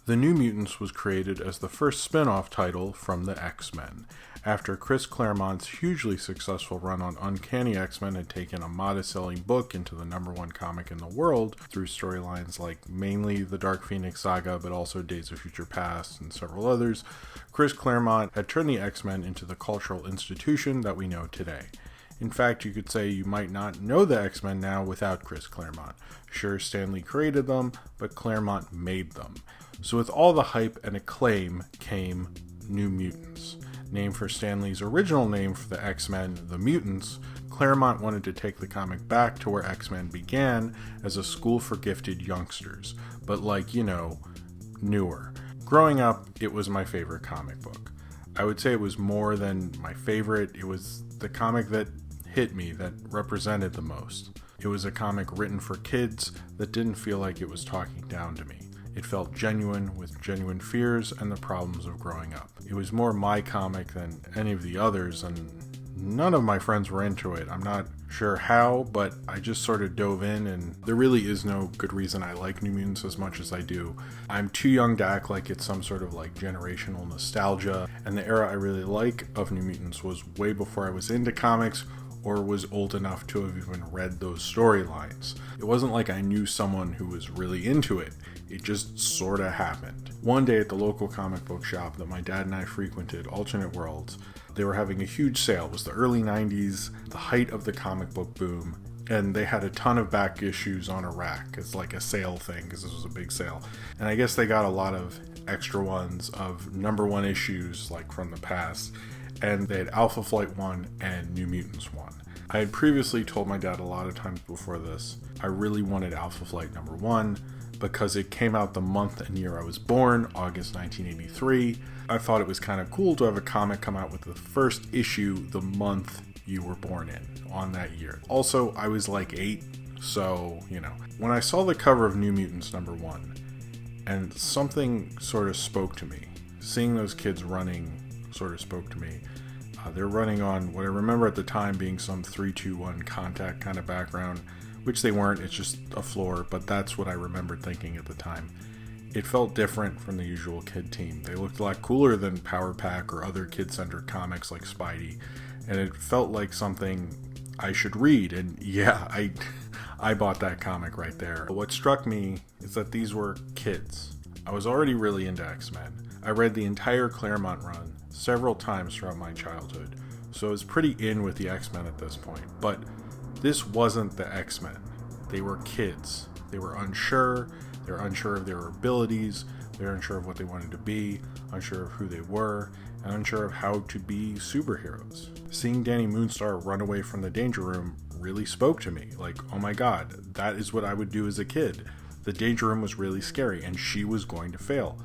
The New Mutants was created as the first spin-off title from the X-Men, after Chris Claremont's hugely successful run on Uncanny X-Men had taken a modest-selling book into the #1 comic in the world through storylines like mainly the Dark Phoenix Saga, but also Days of Future Past and several others. Chris Claremont had turned the X-Men into the cultural institution that we know today. In fact, you could say you might not know the X-Men now without Chris Claremont. Sure, Stan Lee created them, but Claremont made them. So with all the hype and acclaim came New Mutants. Named for Stan Lee's original name for the X-Men, the Mutants, Claremont wanted to take the comic back to where X-Men began as a school for gifted youngsters, but newer. Growing up, it was my favorite comic book. I would say it was more than my favorite. It was the comic that hit me, that represented the most. It was a comic written for kids that didn't feel like it was talking down to me. It felt genuine, with genuine fears and the problems of growing up. It was more my comic than any of the others, and none of my friends were into it. I'm not sure how, but I just sort of dove in, and there really is no good reason I like New Mutants as much as I do. I'm too young to act like it's some sort of generational nostalgia, and the era I really like of New Mutants was way before I was into comics or was old enough to have even read those storylines. It wasn't like I knew someone who was really into it. It just sort of happened. One day at the local comic book shop that my dad and I frequented, Alternate Worlds, they were having a huge sale. It was the early 90s, the height of the comic book boom, and they had a ton of back issues on a rack. It's like a sale thing, because this was a big sale. And I guess they got a lot of extra ones of #1 issues, from the past, and they had Alpha Flight 1 and New Mutants 1. I had previously told my dad a lot of times before this, I really wanted Alpha Flight #1, because it came out the month and year I was born, August 1983. I thought it was kind of cool to have a comic come out with the first issue the month you were born in, on that year. Also, I was 8, so, When I saw the cover of New Mutants #1, and something sort of spoke to me. Seeing those kids running sort of spoke to me. They're running on what I remember at the time being some 3-2-1 contact kind of background, which they weren't, it's just a floor, but that's what I remembered thinking at the time. It felt different from the usual kid team. They looked a lot cooler than Power Pack or other kid-centered comics like Spidey, and it felt like something I should read, and yeah, I bought that comic right there. What struck me is that these were kids. I was already really into X-Men. I read the entire Claremont run several times throughout my childhood, so I was pretty in with the X-Men at this point, but this wasn't the X-Men. They were kids. They were unsure. They were unsure of their abilities. They were unsure of what they wanted to be, unsure of who they were, and unsure of how to be superheroes. Seeing Danny Moonstar run away from the Danger Room really spoke to me. Oh my god, that is what I would do as a kid. The Danger Room was really scary, and she was going to fail.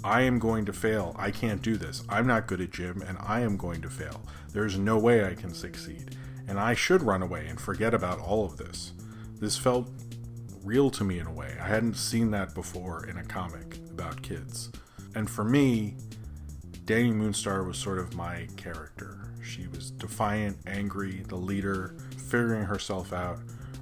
I am going to fail. I can't do this. I'm not good at gym, and I am going to fail. There's no way I can succeed. And I should run away and forget about all of this. This felt real to me in a way. I hadn't seen that before in a comic about kids. And for me, Danny Moonstar was sort of my character. She was defiant, angry, the leader, figuring herself out,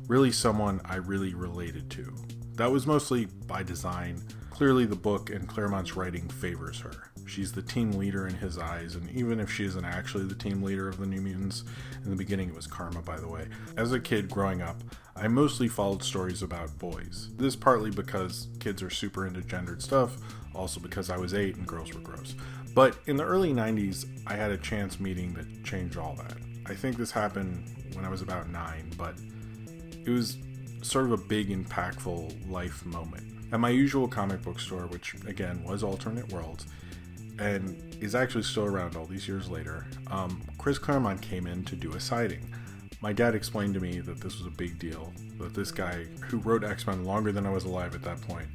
really someone I really related to. That was mostly by design. Clearly the book and Claremont's writing favors her. She's the team leader in his eyes, and even if she isn't actually the team leader of the New Mutants, in the beginning it was Karma, by the way. As a kid growing up, I mostly followed stories about boys. This partly because kids are super into gendered stuff, also because I was 8 and girls were gross. But in the early 90s, I had a chance meeting that changed all that. I think this happened when I was about 9, but it was sort of a big, impactful life moment. At my usual comic book store, which again was Alternate Worlds, and is actually still around all these years later, Chris Claremont came in to do a sighting. My dad explained to me that this was a big deal, that this guy who wrote X-Men longer than I was alive at that point,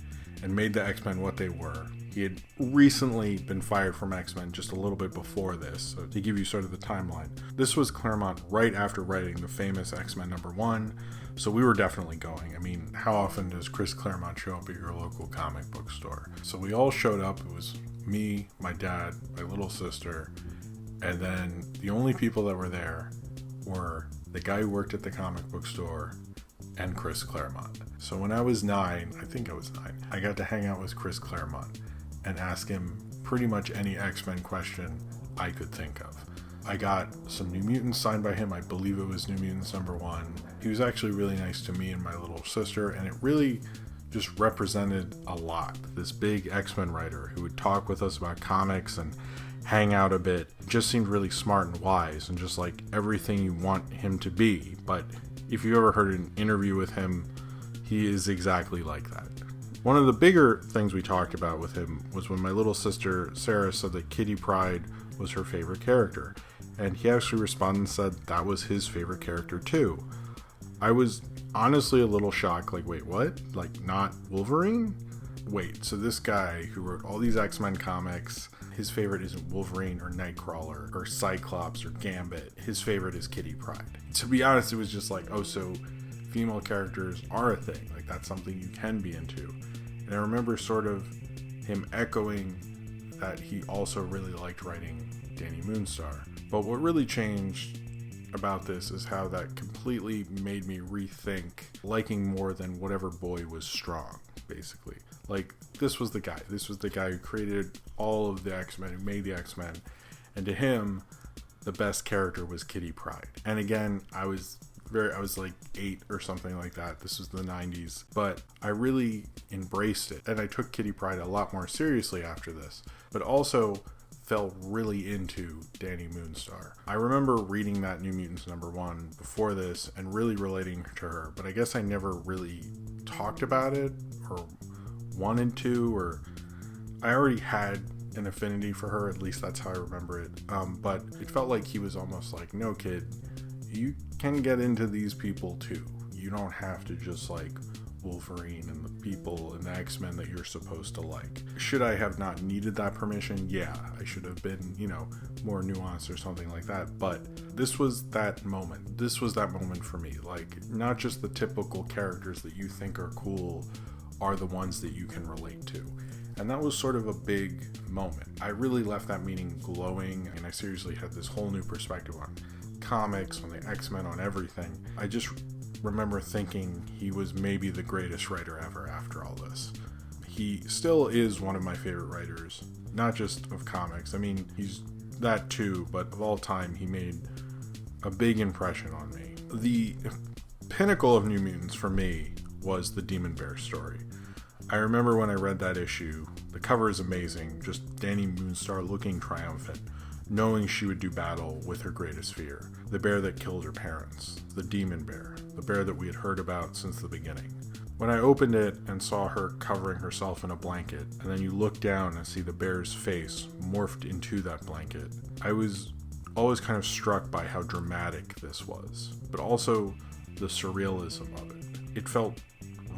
and made the X-Men what they were. He had recently been fired from X-Men just a little bit before this, so to give you sort of the timeline. This was Claremont right after writing the famous X-Men #1, so we were definitely going. I mean, how often does Chris Claremont show up at your local comic book store? So we all showed up. It was me, my dad, my little sister, and then the only people that were there were the guy who worked at the comic book store and Chris Claremont. So when I was 9, I think I was 9, I got to hang out with Chris Claremont. and ask him pretty much any X-Men question I could think of. I got some New Mutants signed by him. I believe it was New Mutants #1. He was actually really nice to me and my little sister, and it really just represented a lot. This big X-Men writer who would talk with us about comics and hang out a bit. Just seemed really smart and wise and just like everything you want him to be. But if you ever heard an interview with him, he is exactly like that. One of the bigger things we talked about with him was when my little sister Sarah said that Kitty Pryde was her favorite character. And he actually responded and said that was his favorite character too. I was honestly a little shocked, like, wait, what? Like, not Wolverine? Wait, so this guy who wrote all these X-Men comics, his favorite isn't Wolverine or Nightcrawler or Cyclops or Gambit. His favorite is Kitty Pryde. To be honest, it was just like, oh, so female characters are a thing. Like, that's something you can be into. And I remember sort of him echoing that he also really liked writing Danny Moonstar. But what really changed about this is how that completely made me rethink liking more than whatever boy was strong, basically. Like, this was the guy. This was the guy who created all of the X-Men, who made the X-Men. And to him, the best character was Kitty Pryde. And again, I was like 8 or something like that. This was the 90s. But I really embraced it. And I took Kitty Pryde a lot more seriously after this. But also fell really into Danny Moonstar. I remember reading that New Mutants #1 before this and really relating to her, but I guess I never really talked about it or wanted to, or I already had an affinity for her, at least that's how I remember it. But it felt like he was almost like, no kid, you can get into these people too. You don't have to just like Wolverine and the people in the X-Men that you're supposed to like. Should I have not needed that permission? Yeah, I should have been, more nuanced or something like that. But this was that moment. This was that moment for me. Like, not just the typical characters that you think are cool are the ones that you can relate to. And that was sort of a big moment. I really left that meeting glowing, and I seriously had this whole new perspective on comics, on the X-Men, on everything. I just remember thinking he was maybe the greatest writer ever after all this. He still is one of my favorite writers, not just of comics. I mean, he's that too, but of all time, he made a big impression on me. The pinnacle of New Mutants for me was the Demon Bear story. I remember when I read that issue, the cover is amazing, just Danny Moonstar looking triumphant, knowing she would do battle with her greatest fear, the bear that killed her parents, the Demon Bear, the bear that we had heard about since the beginning. When I opened it and saw her covering herself in a blanket, and then you look down and see the bear's face morphed into that blanket, I was always kind of struck by how dramatic this was, but also the surrealism of it. It felt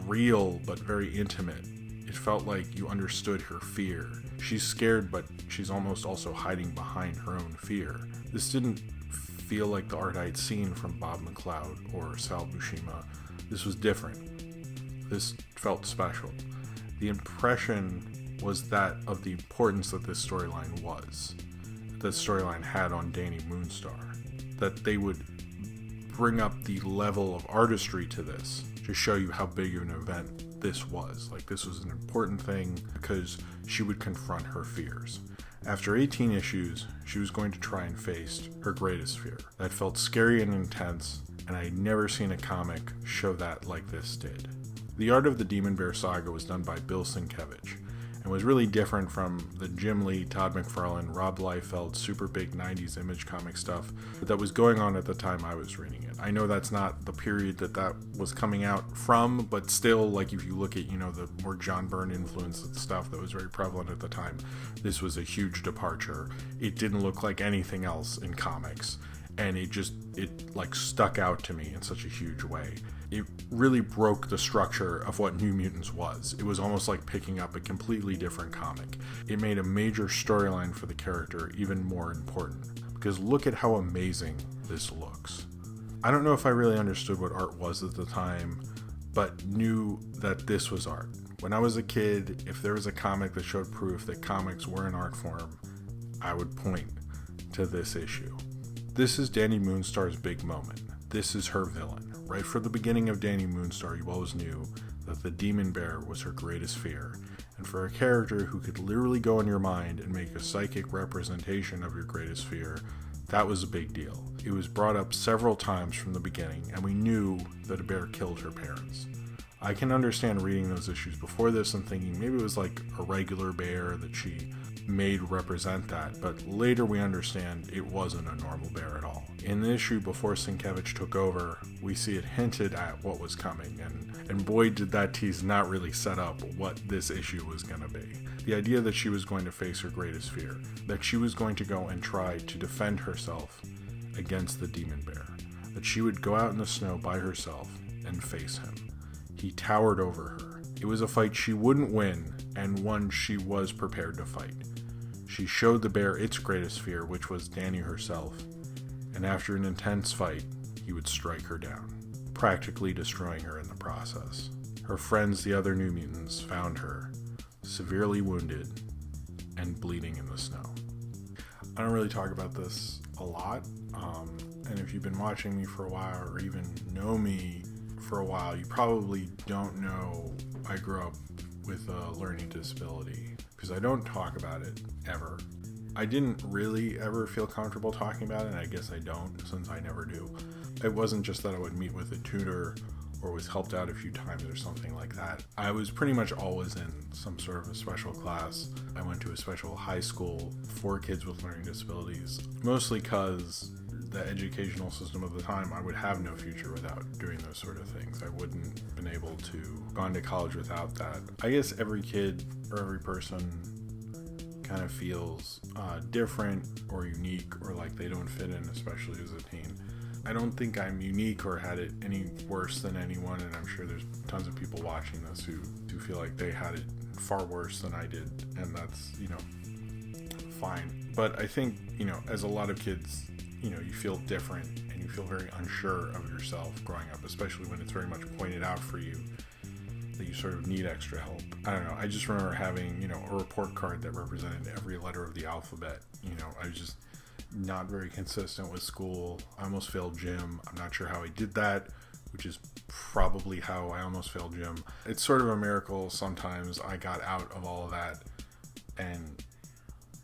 real, but very intimate. It felt like you understood her fear. She's scared, but she's almost also hiding behind her own fear. This didn't feel like the art I'd seen from Bob McLeod or Sal Buscema. This was different. This felt special. The impression was that of the importance that this storyline was, that storyline had on Danny Moonstar, that they would bring up the level of artistry to this to show you how big of an event this was. Like, this was an important thing because she would confront her fears. After 18 issues, she was going to try and face her greatest fear. That felt scary and intense, and I'd never seen a comic show that like this did. The art of the Demon Bear Saga was done by Bill Sienkiewicz, and was really different from the Jim Lee, Todd McFarlane, Rob Liefeld, super big 90s Image comic stuff that was going on at the time I was reading it. I know that's not the period that was coming out from, but still, like, if you look at, the more John Byrne influenced stuff that was very prevalent at the time, this was a huge departure. It didn't look like anything else in comics, and it stuck out to me in such a huge way. It really broke the structure of what New Mutants was. It was almost like picking up a completely different comic. It made a major storyline for the character even more important, because look at how amazing this looks. I don't know if I really understood what art was at the time, but knew that this was art. When I was a kid, if there was a comic that showed proof that comics were an art form, I would point to this issue. This is Danny Moonstar's big moment. This is her villain. Right from the beginning of Danny Moonstar, you always knew that the Demon Bear was her greatest fear, And for a character who could literally go in your mind and make a psychic representation of your greatest fear, that was a big deal. It was brought up several times from the beginning, and we knew that a bear killed her parents. I can understand reading those issues before this and thinking maybe it was like a regular bear that she made represent that, but later we understand it wasn't a normal bear at all. In the issue before Sienkiewicz took over, we see it hinted at what was coming, and boy did that tease not really set up what this issue was going to be. The idea that she was going to face her greatest fear, that she was going to go and try to defend herself against the demon bear, that she would go out in the snow by herself and face him. He towered over her. It was a fight she wouldn't win, and one she was prepared to fight. She showed the bear its greatest fear, which was Danny herself, and after an intense fight, he would strike her down, practically destroying her in the process. Her friends, the other New Mutants, found her, severely wounded and bleeding in the snow. I don't really talk about this a lot, and if you've been watching me for a while or even know me for a while, you probably don't know I grew up with a learning disability, because I don't talk about it ever. I didn't really ever feel comfortable talking about it, and I guess I don't, since I never do. It wasn't just that I would meet with a tutor or was helped out a few times or something like that. I was pretty much always in some sort of a special class. I went to a special high school for kids with learning disabilities, mostly because the educational system of the time, I would have no future without doing those sort of things. I wouldn't have been able to gone to college without that. I guess every kid or every person kind of feels different or unique, or like they don't fit in, especially as a teen. I don't think I'm unique or had it any worse than anyone, and I'm sure there's tons of people watching this who do feel like they had it far worse than I did, and that's, fine. But I think, as a lot of kids, you feel different and you feel very unsure of yourself growing up, especially when it's very much pointed out for you that you sort of need extra help. I don't know. I just remember having, a report card that represented every letter of the alphabet. I was just not very consistent with school. I almost failed gym. I'm not sure how I did that, which is probably how I almost failed gym. It's sort of a miracle sometimes I got out of all of that and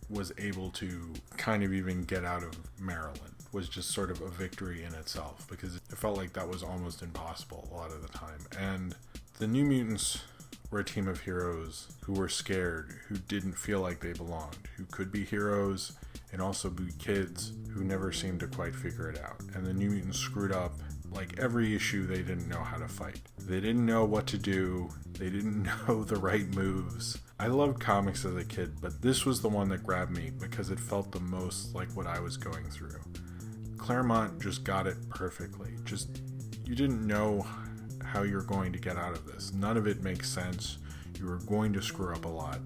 was able to kind of even get out of Maryland. Was just sort of a victory in itself, because it felt like that was almost impossible a lot of the time. And the New Mutants were a team of heroes who were scared, who didn't feel like they belonged, who could be heroes and also be kids who never seemed to quite figure it out. And the New Mutants screwed up. Like every issue, they didn't know how to fight. They didn't know what to do. They didn't know the right moves. I loved comics as a kid, but this was the one that grabbed me because it felt the most like what I was going through. Claremont just got it perfectly. You didn't know how you're going to get out of this. None of it makes sense. You were going to screw up a lot.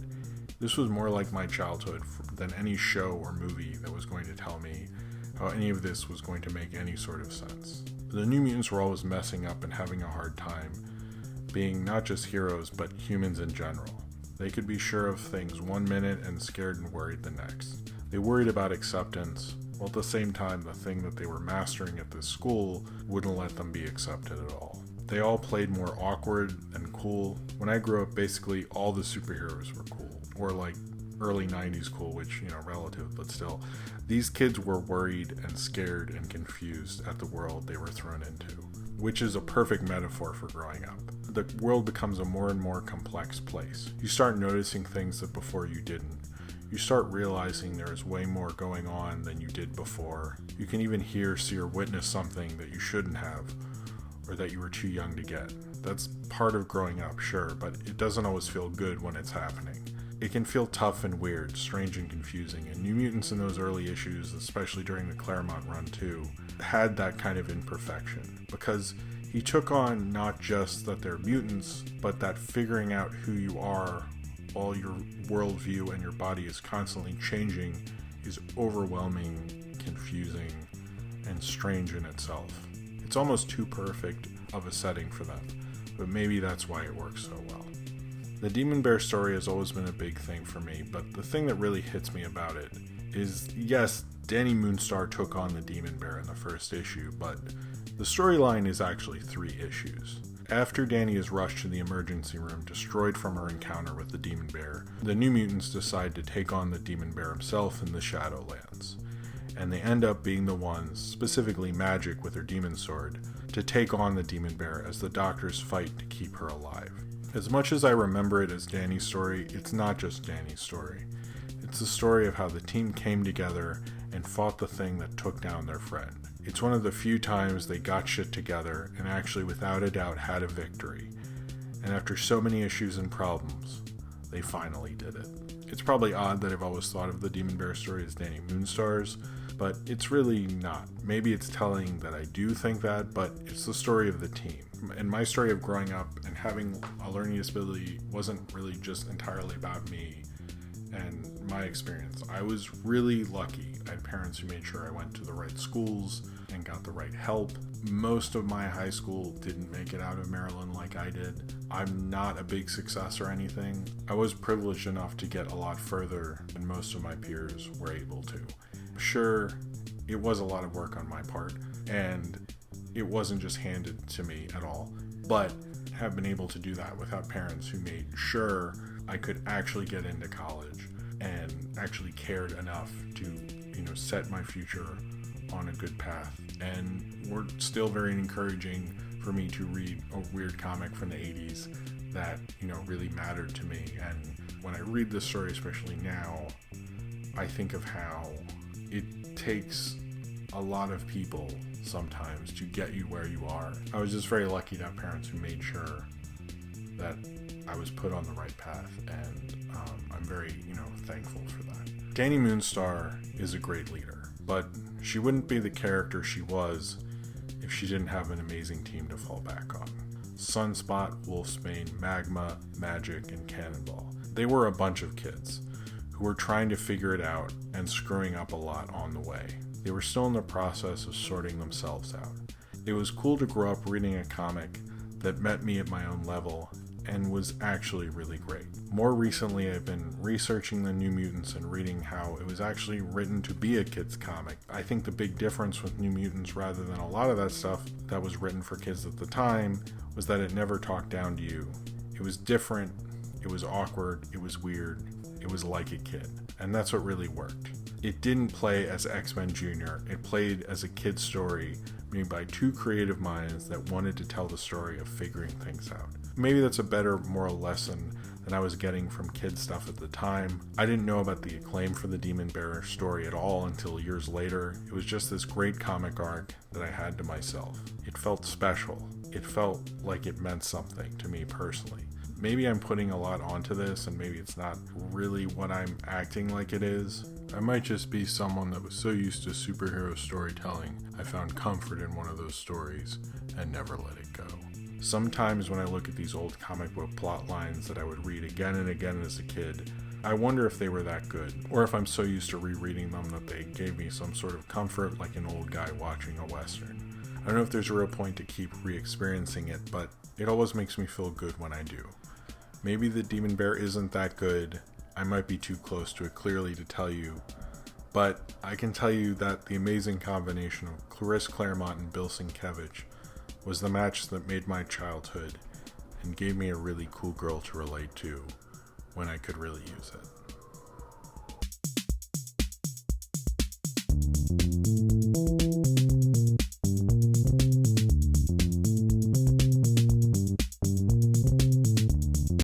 This was more like my childhood than any show or movie that was going to tell me how any of this was going to make any sort of sense. The New Mutants were always messing up and having a hard time being not just heroes, but humans in general. They could be sure of things one minute and scared and worried the next. They worried about acceptance, while at the same time the thing that they were mastering at this school wouldn't let them be accepted at all. They all played more awkward and cool. When I grew up, basically all the superheroes were cool, or like early 90s cool, which, relative, but still. These kids were worried and scared and confused at the world they were thrown into, which is a perfect metaphor for growing up. The world becomes a more and more complex place. You start noticing things that before you didn't. You start realizing there is way more going on than you did before. You can even hear, see, or witness something that you shouldn't have, or that you were too young to get. That's part of growing up, sure, but it doesn't always feel good when it's happening. It can feel tough and weird, strange and confusing, and New Mutants in those early issues, especially during the Claremont run too, had that kind of imperfection, because he took on not just that they're mutants, but that figuring out who you are while your worldview and your body is constantly changing is overwhelming, confusing, and strange in itself. It's almost too perfect of a setting for them, but maybe that's why it works so well. The Demon Bear story has always been a big thing for me, but the thing that really hits me about it is, yes, Danny Moonstar took on the Demon Bear in the first issue, but the storyline is actually 3 issues. After Danny is rushed to the emergency room, destroyed from her encounter with the Demon Bear, the New Mutants decide to take on the Demon Bear himself in the Shadowlands. And they end up being the ones, specifically Magic with her demon sword, to take on the Demon Bear as the doctors fight to keep her alive. As much as I remember it as Danny's story, it's not just Danny's story. It's the story of how the team came together and fought the thing that took down their friend. It's one of the few times they got shit together and actually without a doubt had a victory. And after so many issues and problems, they finally did it. It's probably odd that I've always thought of the Demon Bear story as Danny Moonstar's, but it's really not. Maybe it's telling that I do think that, but it's the story of the team. And my story of growing up and having a learning disability wasn't really just entirely about me and my experience. I was really lucky. I had parents who made sure I went to the right schools and got the right help. Most of my high school didn't make it out of Maryland like I did. I'm not a big success or anything. I was privileged enough to get a lot further than most of my peers were able to. Sure, it was a lot of work on my part, and it wasn't just handed to me at all, but have been able to do that without parents who made sure I could actually get into college and actually cared enough to, set my future on a good path. And were still very encouraging for me to read a weird comic from the 80s that, really mattered to me. And when I read this story, especially now, I think of how it takes a lot of people sometimes to get you where you are. I was just very lucky to have parents who made sure that I was put on the right path, and I'm very, thankful for that. Danny Moonstar is a great leader, but she wouldn't be the character she was if she didn't have an amazing team to fall back on. Sunspot, Wolfsbane, Magma, Magic, and Cannonball. They were a bunch of kids who were trying to figure it out and screwing up a lot on the way. They were still in the process of sorting themselves out. It was cool to grow up reading a comic that met me at my own level and was actually really great. More recently, I've been researching the New Mutants and reading how it was actually written to be a kid's comic. I think the big difference with New Mutants, rather than a lot of that stuff that was written for kids at the time, was that it never talked down to you. It was different, it was awkward, it was weird, it was like a kid. And that's what really worked. It didn't play as X-Men Jr., it played as a kid's story made by two creative minds that wanted to tell the story of figuring things out. Maybe that's a better moral lesson than I was getting from kid stuff at the time. I didn't know about the acclaim for the Demon Bear story at all until years later. It was just this great comic arc that I had to myself. It felt special. It felt like it meant something to me personally. Maybe I'm putting a lot onto this, and maybe it's not really what I'm acting like it is. I might just be someone that was so used to superhero storytelling, I found comfort in one of those stories and never let it go. Sometimes when I look at these old comic book plot lines that I would read again and again as a kid, I wonder if they were that good, or if I'm so used to rereading them that they gave me some sort of comfort like an old guy watching a Western. I don't know if there's a real point to keep re-experiencing it, but it always makes me feel good when I do. Maybe the Demon Bear isn't that good. I might be too close to it clearly to tell you, but I can tell you that the amazing combination of Claremont and Bill Sienkiewicz was the match that made my childhood and gave me a really cool girl to relate to when I could really use it.